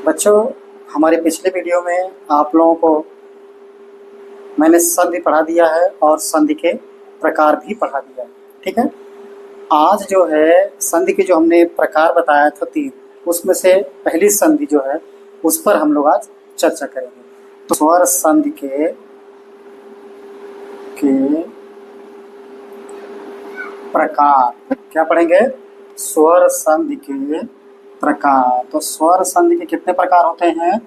बच्चों, हमारे पिछले वीडियो में आप लोगों को मैंने संधि पढ़ा दिया है और संधि के प्रकार भी पढ़ा दिया है। ठीक है, आज जो है संधि के जो हमने प्रकार बताया था 3, उसमें से पहली संधि जो है उस पर हम लोग आज चर्चा करेंगे। तो स्वर संधि के प्रकार क्या पढ़ेंगे? स्वर संधि के प्रकार। तो स्वर संधि के कितने प्रकार होते हैं?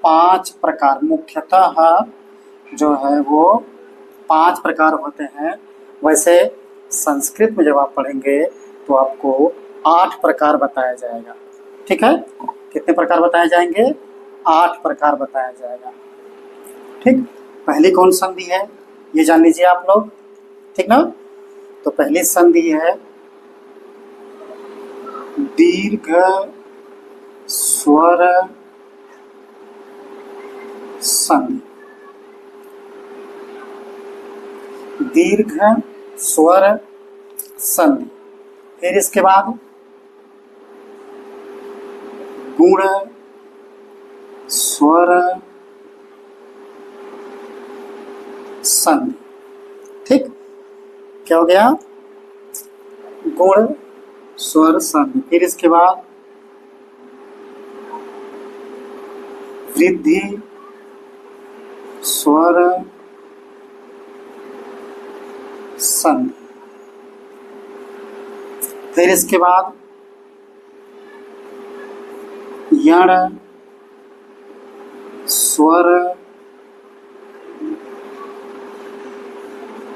5 प्रकार। मुख्यतः जो है वो 5 प्रकार होते हैं। वैसे संस्कृत में जब आप पढ़ेंगे तो आपको 8 प्रकार बताया जाएगा। ठीक है, कितने प्रकार बताए जाएंगे? 8 प्रकार बताया जाएगा। ठीक, पहली कौन संधि है ये जान लीजिए आप लोग। ठीक ना? तो पहली संधि है दीर्घ स्वर संधि। दीर्घ स्वर संधि। फिर इसके बाद गुण स्वर संधि। ठीक, क्या हो गया? गुण स्वर संधि। फिर इसके बाद वृद्धि स्वर संधि। फिर इसके बाद यण स्वर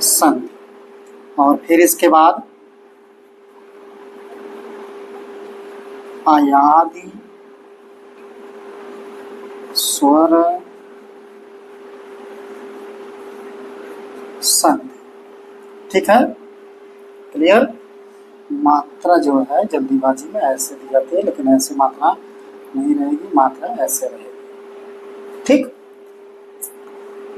संधि। और फिर इसके बाद अयादि स्वर संधि। ठीक है, क्लियर? मात्रा जो है जल्दीबाजी में ऐसे दी जाती है, लेकिन ऐसे मात्रा नहीं रहेगी, मात्रा ऐसे रहेगी। ठीक,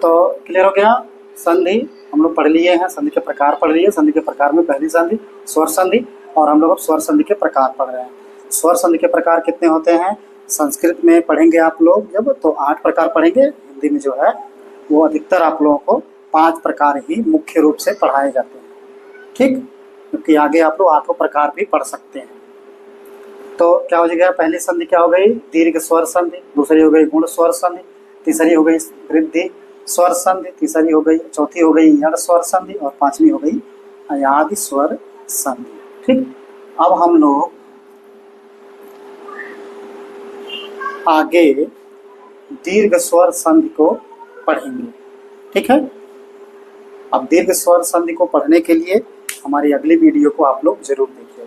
तो क्लियर हो गया? संधि हम लोग पढ़ लिए हैं, संधि के प्रकार पढ़ लिए। संधि के प्रकार में पहली संधि स्वर संधि, और हम लोग अब स्वर संधि के प्रकार पढ़ रहे हैं। स्वर संधि के प्रकार कितने होते हैं? संस्कृत में पढ़ेंगे आप लोग जब तो 8 प्रकार पढ़ेंगे। हिंदी में जो है वो अधिकतर आप लोगों को 5 प्रकार ही मुख्य रूप से पढ़ाए जाते हैं। ठीक, क्योंकि आगे आप लोग 8 प्रकार भी पढ़ सकते हैं। तो क्या हो जाएगा? पहली संधि क्या हो गई? दीर्घ स्वर संधि। दूसरी हो गई गुण स्वर संधि। तीसरी हो गई वृद्धि स्वर संधि। तीसरी हो गई, चौथी हो गई यण स्वर संधि, और 5वीं हो गई अयादि स्वर संधि। ठीक, अब हम लोग आगे दीर्घ स्वर संधि को पढ़ेंगे। ठीक है, अब दीर्घ स्वर संधि को पढ़ने के लिए हमारी अगली वीडियो को आप लोग जरूर देखिए।